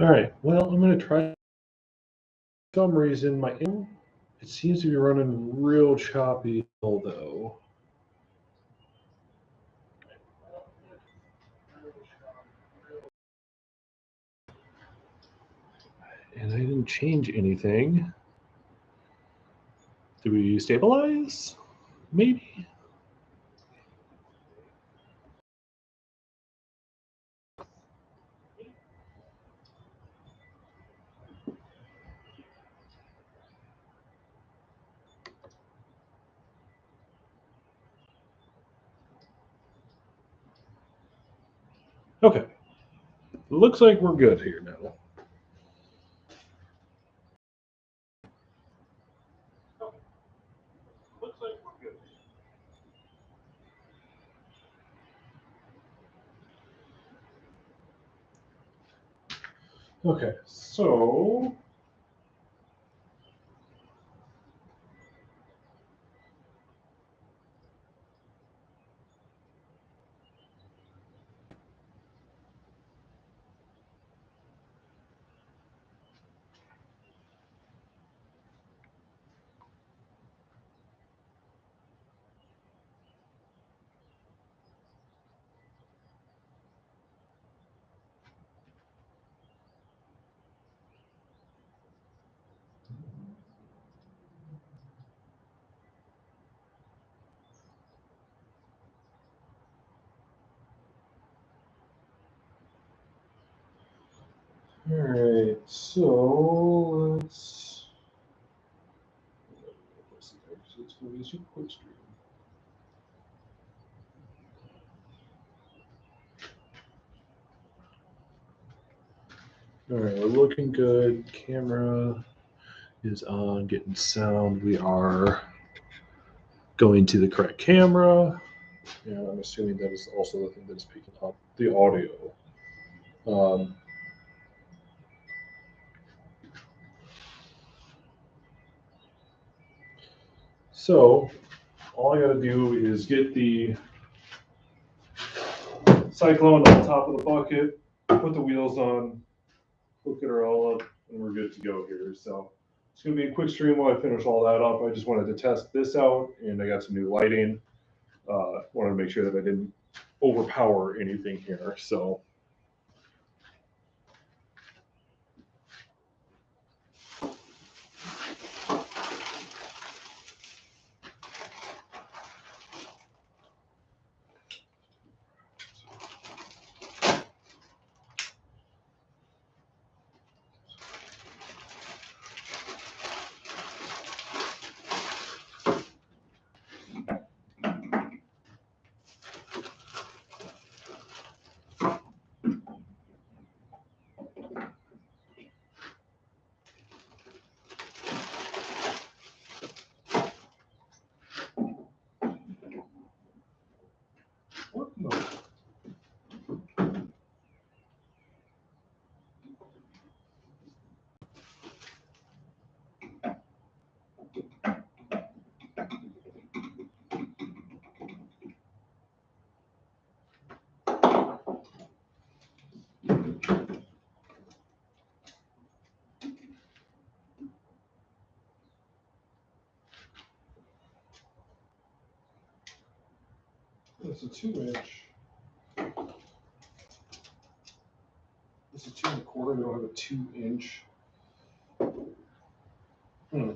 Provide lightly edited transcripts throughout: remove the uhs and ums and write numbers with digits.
All right. Well, I'm going to try. For some reason, it seems to be running real choppy, though. And I didn't change anything. Do we stabilize? Maybe. Okay. Looks like we're good here now. Okay, so all right, so let's go use your quick stream. All right, we're looking good. Camera is on, getting sound. We are going to the correct camera. And I'm assuming that is also the thing that is picking up the audio. Um, so all I got to do is get the Cyclone on top of the bucket, put the wheels on, hook it all up, and we're good to go here. So it's going to be a quick stream while I finish all that up. I just wanted to test this out, and I got some new lighting. Wanted to make sure that I didn't overpower anything here. So what? No. It's a 2-inch. It's a 2 1/4. They don't have a 2-inch. Hmm.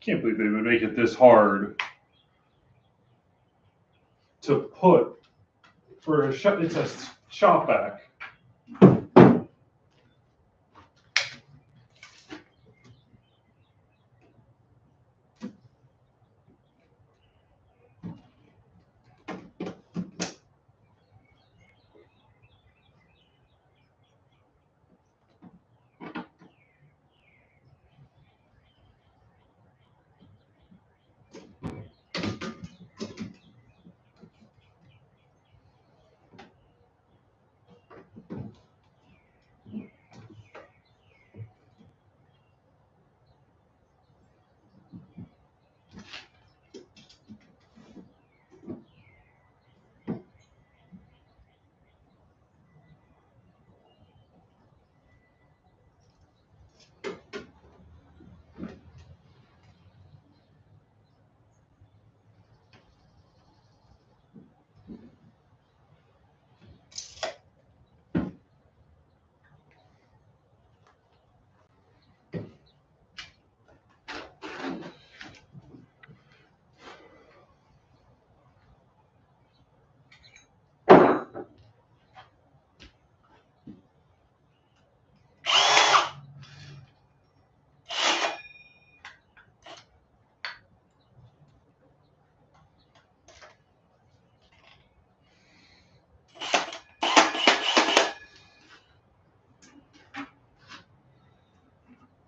Can't believe they would make it this hard to put for a shop. It's a shop vac.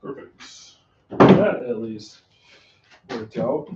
Perfect. That at least worked out.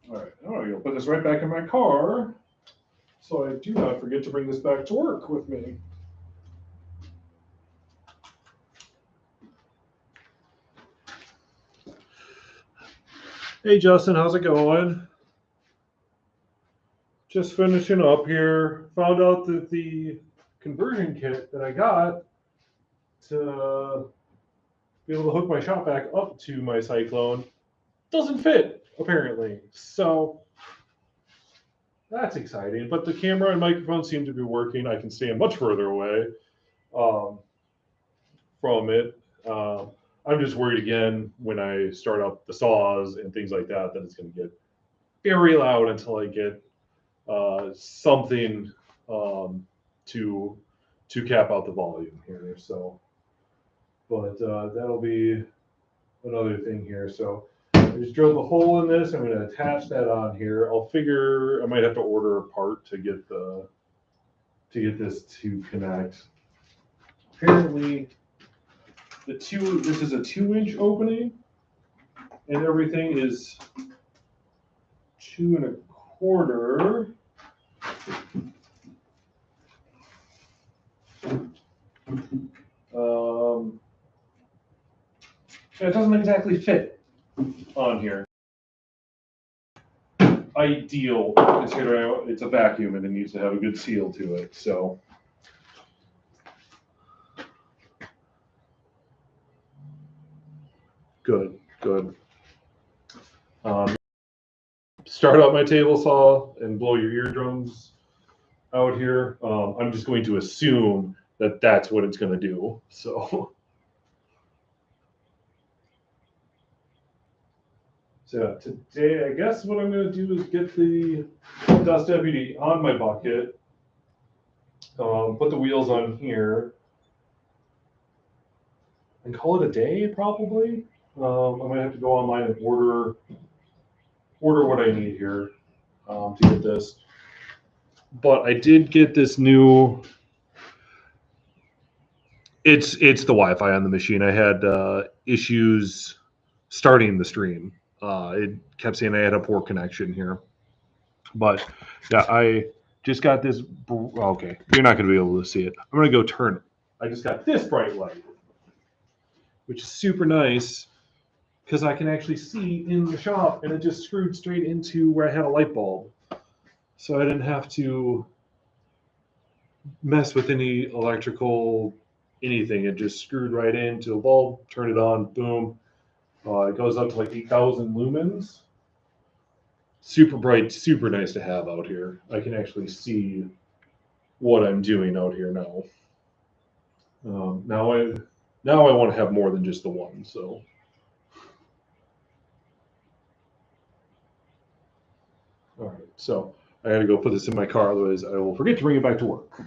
All right, now I'm gonna put this right back in my car, so I do not forget to bring this back to work with me. Hey Justin, how's it going? Just finishing up here. Found out that the conversion kit that I got to be able to hook my shop vac up to my Cyclone doesn't fit, apparently. So that's exciting. But the camera and microphone seem to be working. I can stand much further away from it. I'm just worried again when I start up the saws and things like that that it's going to get very loud until I get something to cap out the volume here. So, but that'll be another thing here. So I just drilled a hole in this. I'm going to attach that on here. I'll figure I might have to order a part to get this to connect. Apparently, this is a 2-inch opening, and everything is 2 1/4. It doesn't exactly fit on here. Ideal, considering it's a vacuum and it needs to have a good seal to it. So, good. Start out my table saw and blow your eardrums out here. I'm just going to assume that that's what it's going to do. So today, I guess what I'm going to do is get the Dust Deputy on my bucket, put the wheels on here, and call it a day, probably. I might have to go online and order what I need here. to get this. But I did get this new. It's the Wi-Fi on the machine. I had issues starting the stream. It kept saying I had a poor connection here. But yeah, I just got this. Okay, you're not going to be able to see it. I'm going to go turn it. I just got this bright light, which is super nice because I can actually see in the shop, and it just screwed straight into where I had a light bulb. So I didn't have to mess with any electrical anything. It just screwed right into the bulb, turn it on, boom. It goes up to like 8,000 lumens. Super bright, super nice to have out here. I can actually see what I'm doing out here now. Now I want to have more than just the one. So. All right, so I got to go put this in my car, otherwise I will forget to bring it back to work.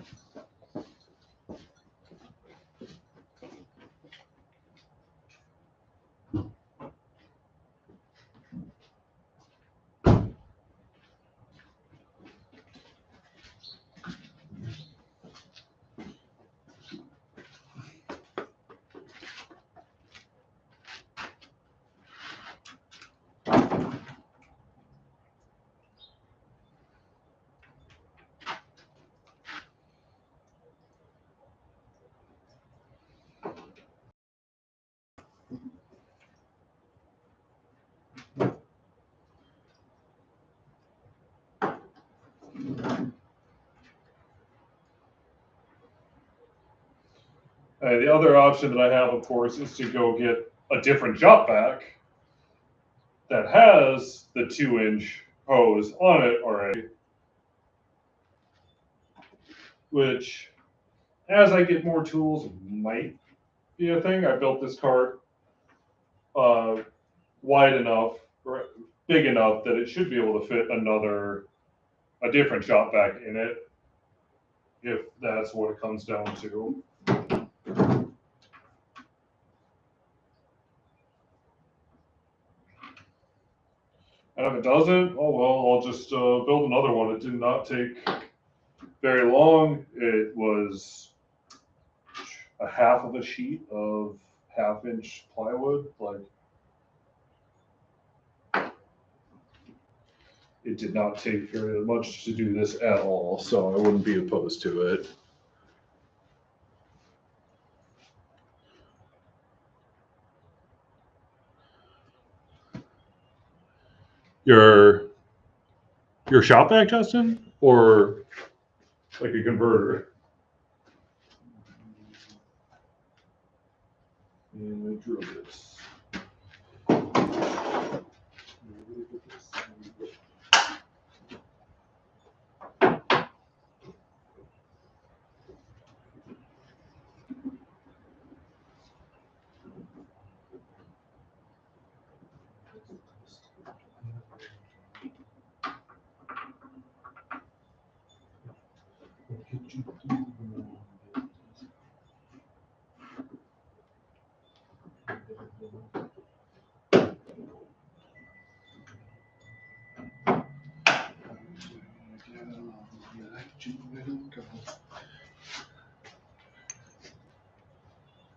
The other option that I have, of course, is to go get a different shop vac that has the 2-inch hose on it already, which, as I get more tools, might be a thing. I built this cart wide enough, or big enough, that it should be able to fit a different shop vac in it, if that's what it comes down to. And if it doesn't, oh well, I'll just build another one. It did not take very long. It was a half of a sheet of 1/2-inch plywood. Like, it did not take very much to do this at all, so I wouldn't be opposed to it. Your shop vac, Justin, or like a converter? And I drew this.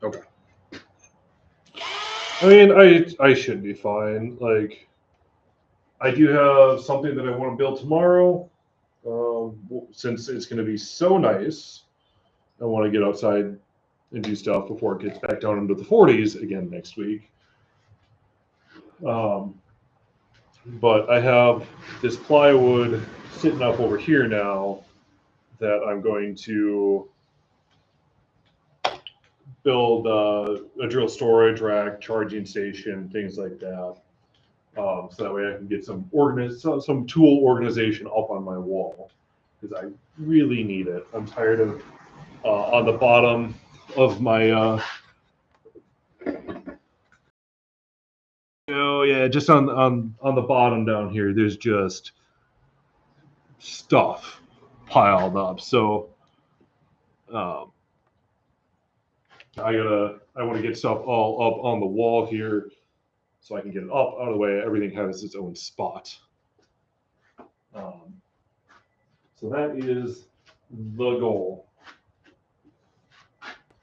Okay. I mean, I should be fine. Like, I do have something that I want to build tomorrow. Since it's going to be so nice, I want to get outside and do stuff before it gets back down into the 40s again next week. But I have this plywood sitting up over here now that I'm going to build a drill storage rack, charging station, things like that. So that way I can get some tool organization up on my wall, because I really need it. I'm tired of on the bottom of my just on the bottom down here, there's just stuff piled up. So I want to get stuff all up on the wall here, so I can get it up out of the way. Everything has its own spot. So that is the goal.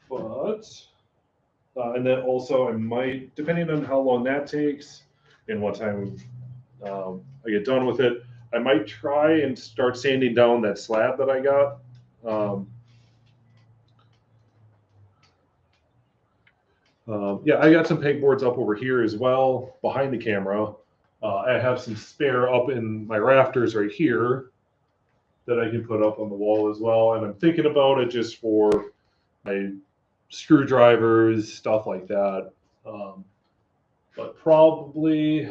But, and then also I might, depending on how long that takes and what time I get done with it, I might try and start sanding down that slab that I got. Yeah, I got some pegboards up over here as well behind the camera. I have some spare up in my rafters right here that I can put up on the wall as well. And I'm thinking about it just for my screwdrivers, stuff like that. But probably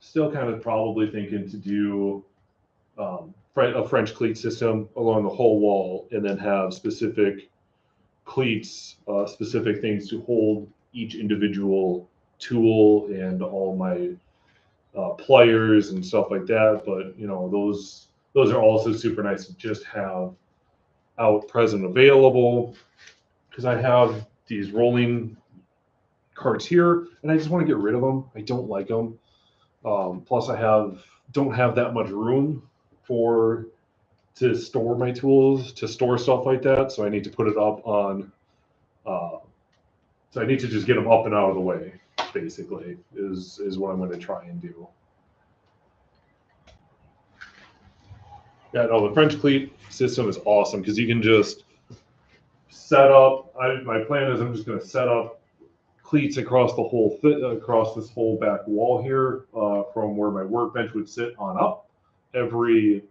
still kind of probably thinking to do a French cleat system along the whole wall and then have specific cleats, specific things to hold each individual tool and all my pliers and stuff like that. But you know, those are also super nice to just have out present available, because I have these rolling carts here and I just want to get rid of them. I don't like them. Plus I don't have that much room to store my tools, to store stuff like that. So I need to put it up on, so I need to just get them up and out of the way, basically, is what I'm going to try and do. Yeah, no, the French cleat system is awesome because you can just set up, my plan is I'm just going to set up cleats across the whole across this whole back wall here, from where my workbench would sit on up, every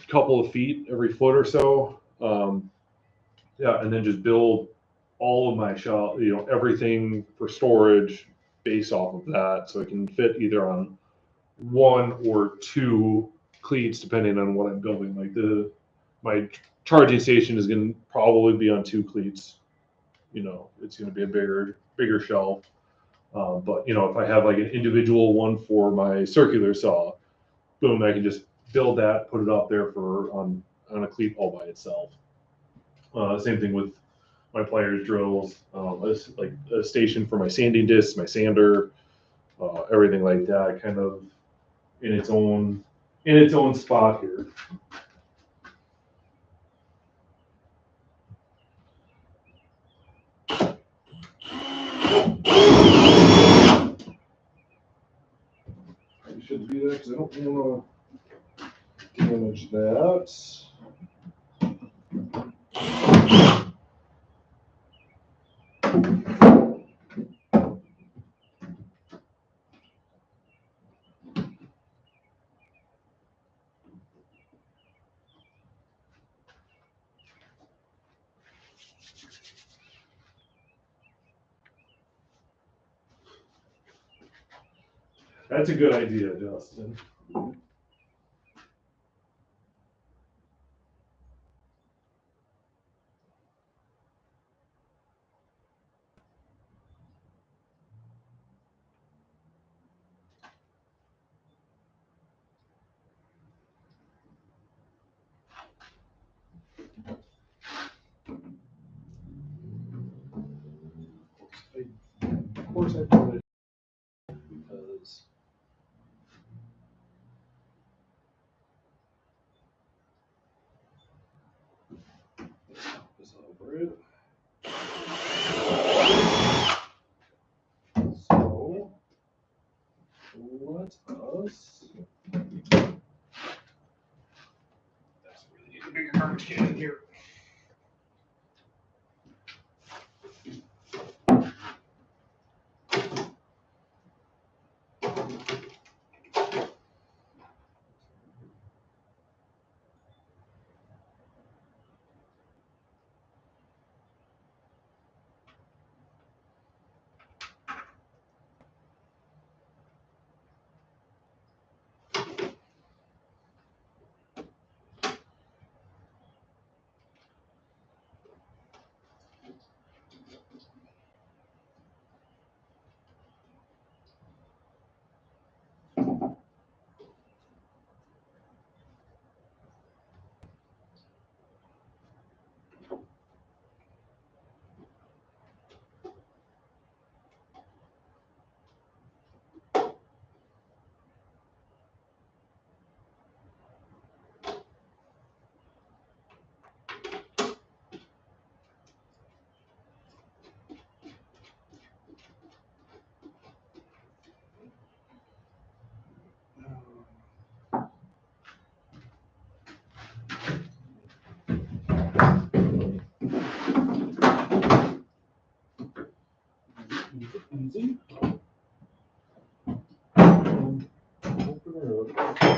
couple of feet, every foot or so. Yeah, and then just build all of my shelf, you know, everything for storage based off of that, so it can fit either on one or two cleats depending on what I'm building. Like my charging station is going to probably be on two cleats. You know, it's going to be a bigger shelf. But you know, if I have like an individual one for my circular saw, boom, I can just build that, put it up there on a cleat all by itself. Same thing with my pliers, drills, like a station for my sanding discs, my sander, everything like that, kind of in its own spot here. I should do that because I don't want to damage that. That's a good idea, Justin. Of course, I put it because this over it. So let us. That's really need a bigger garbage can in here. Keep it easy. Open her up.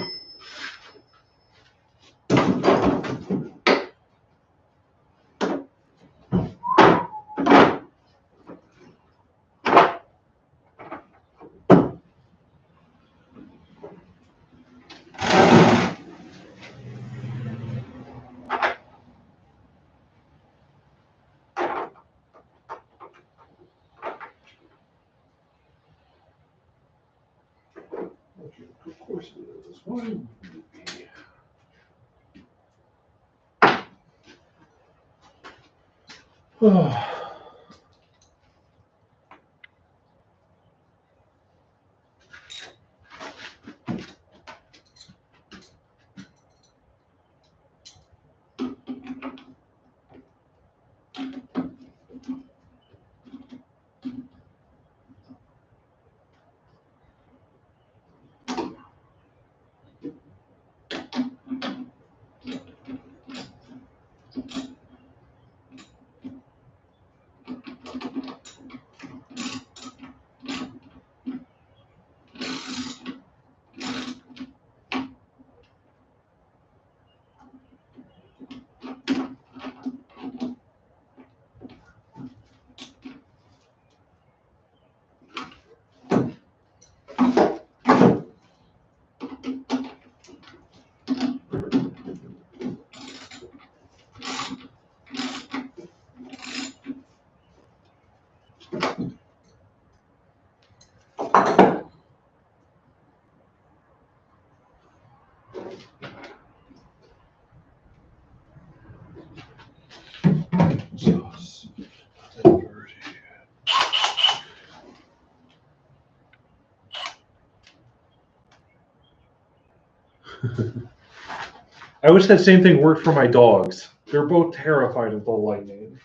Of course it is. Why would it be? Oh. I wish that same thing worked for my dogs. They're both terrified of the lightning.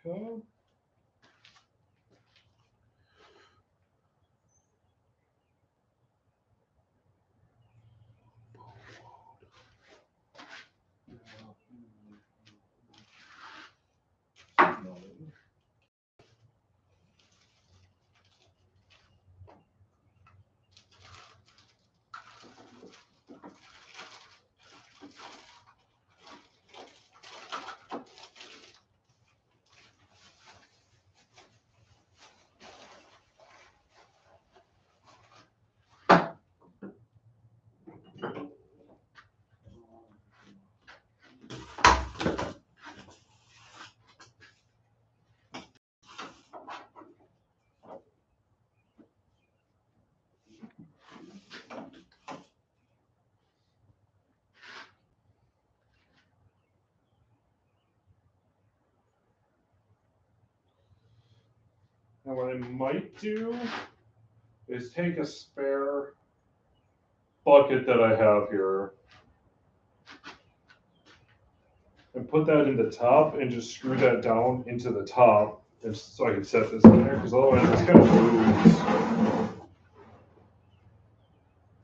Okay. Now what I might do is take a spare bucket that I have here and put that in the top and just screw that down into the top, and so I can set this in there, because otherwise it's kind of moves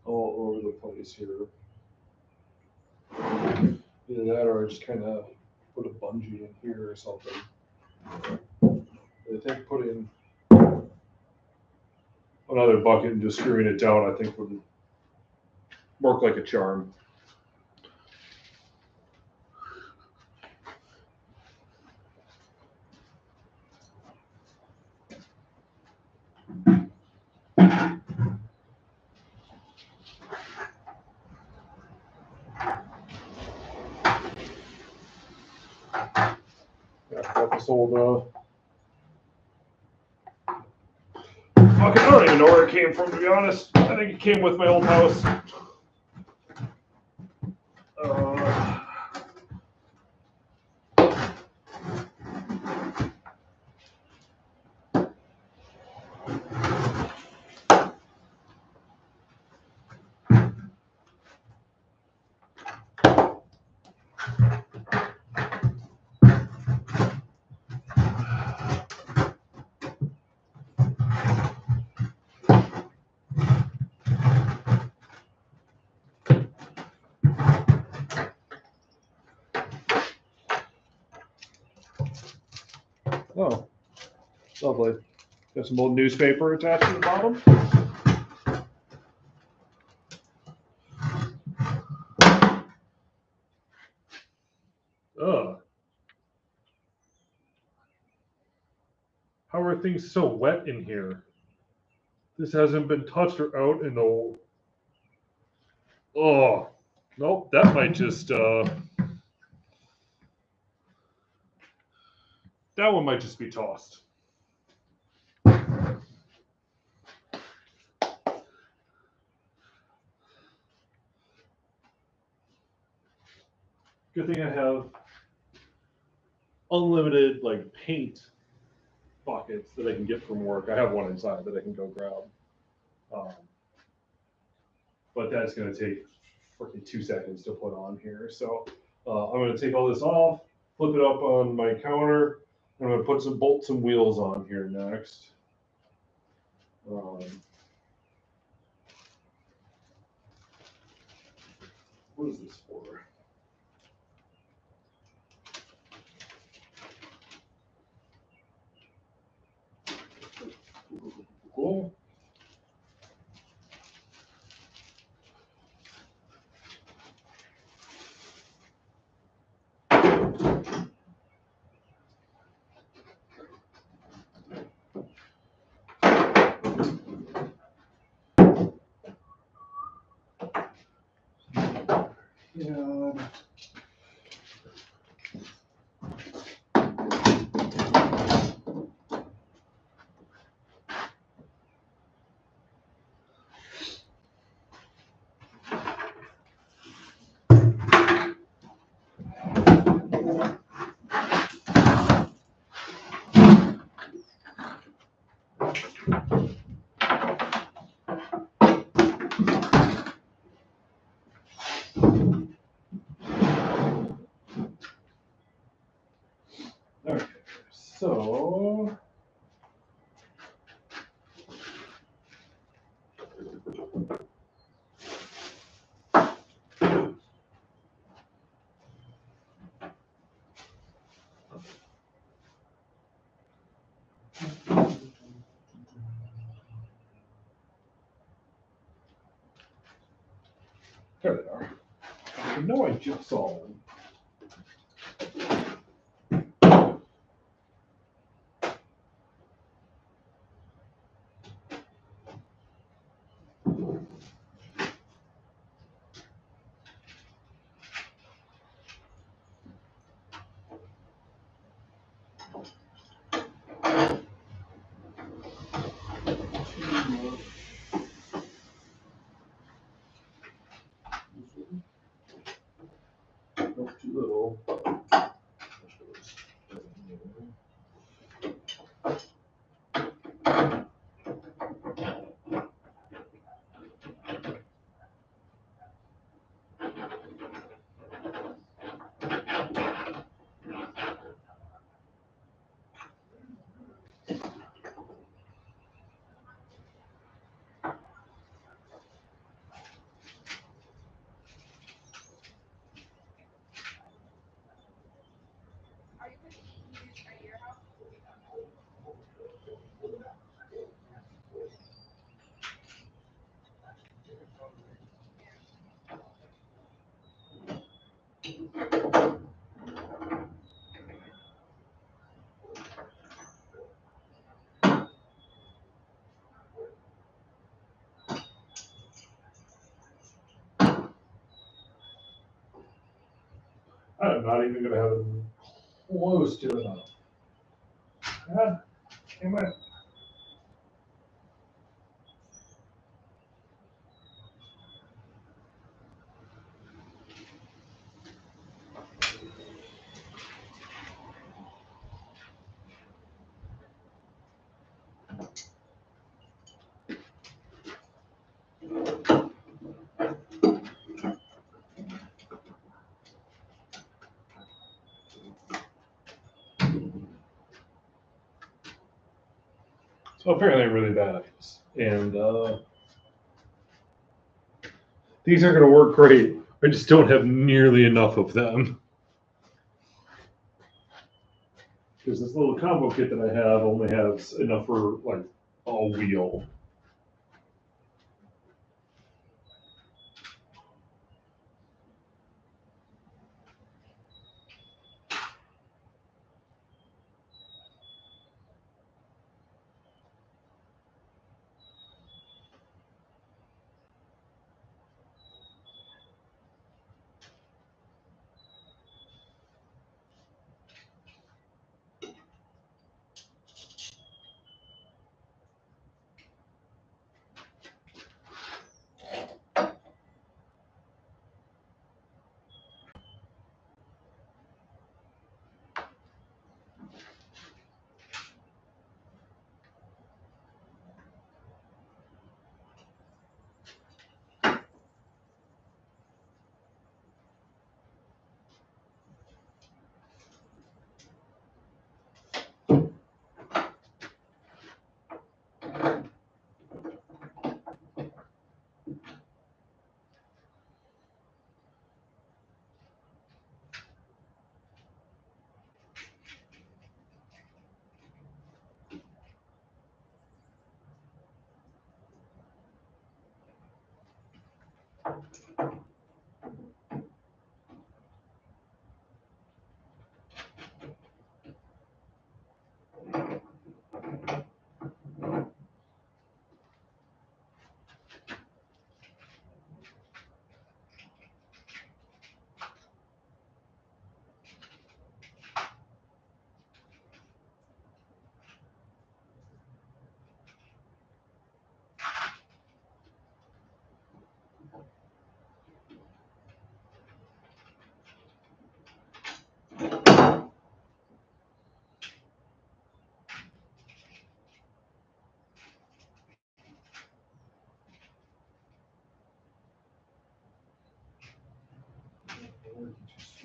all over the place here. Either that or I just kind of put a bungee in here or something. I think putting another bucket and just screwing it down, I think would work like a charm. Yeah, got this old bucket. I don't even know where it came from, to be honest. I think it came with my old house. Oh, lovely. Got some old newspaper attached to the bottom. Ugh. How are things so wet in here? This hasn't been touched or out in the... Oh, nope, that might just, that one might just be tossed. Good thing I have unlimited, like, paint buckets that I can get from work. I have one inside that I can go grab. But that's going to take freaking 2 seconds to put on here. So I'm going to take all this off, flip it up on my counter, and I'm going to put some bolts and wheels on here next. What is this for? Cool. Yeah. Okay, so there they are. I know I just saw them. Nope, too little. I'm not even gonna have them close to enough. God damn it. So apparently I'm really bad at this. And these are gonna work great. I just don't have nearly enough of them. Because this little combo kit that I have only has enough for like a wheel.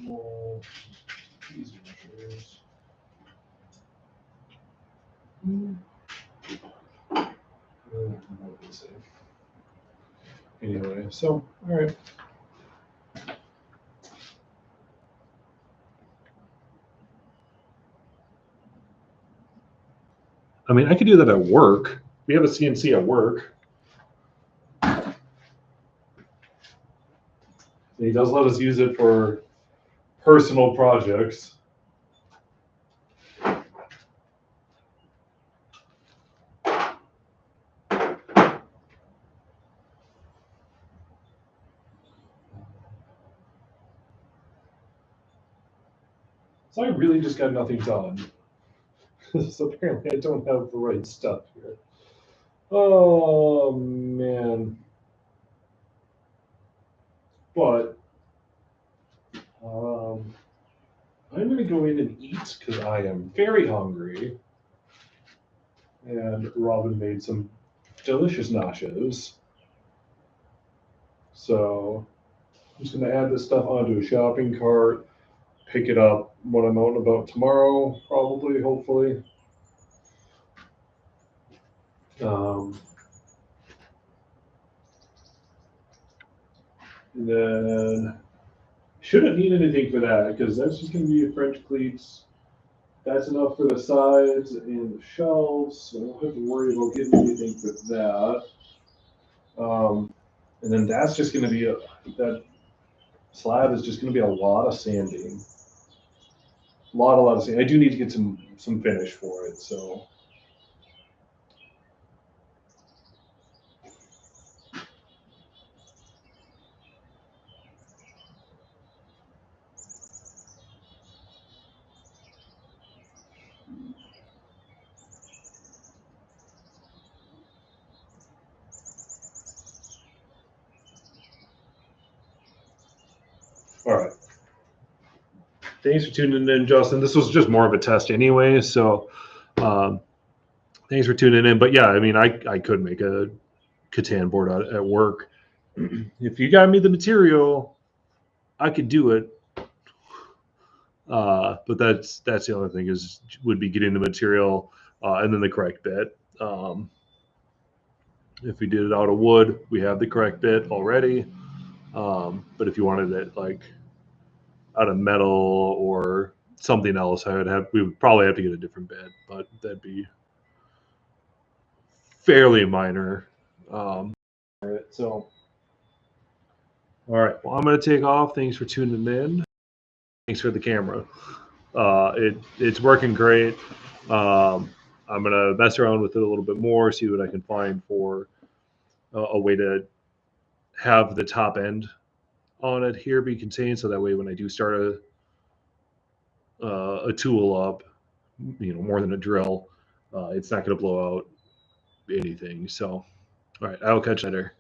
small easy measures. Anyway, so all right. I mean, I could do that at work. We have a CNC at work. And he does let us use it for personal projects. So I really just got nothing done. So apparently I don't have the right stuff here. Oh man. But I'm gonna go in and eat because I am very hungry. And Robin made some delicious nachos. So I'm just gonna add this stuff onto a shopping cart, pick it up when I'm out and about tomorrow, probably, hopefully. And then shouldn't need anything for that because that's just going to be French cleats. That's enough for the sides and the shelves, so I don't have to worry about getting anything for that. And then that's just going to be that slab is just going to be a lot of sanding. A lot of sanding. I do need to get some finish for it, so. All right. Thanks for tuning in, Justin. This was just more of a test anyway, so thanks for tuning in. But yeah, I mean, I could make a Catan board at work. If you got me the material, I could do it. But that's the only thing would be getting the material and then the correct bit. If we did it out of wood, we have the correct bit already. But if you wanted it like out of metal or something else, we would probably have to get a different bit, but that'd be fairly minor. So, all right. Well, I'm going to take off. Thanks for tuning in. Thanks for the camera. It's working great. I'm going to mess around with it a little bit more, see what I can find for a way to have the top end on it here be contained, so that way when I do start a tool up, more than a drill, it's not going to blow out anything. So, all right, I'll catch you later.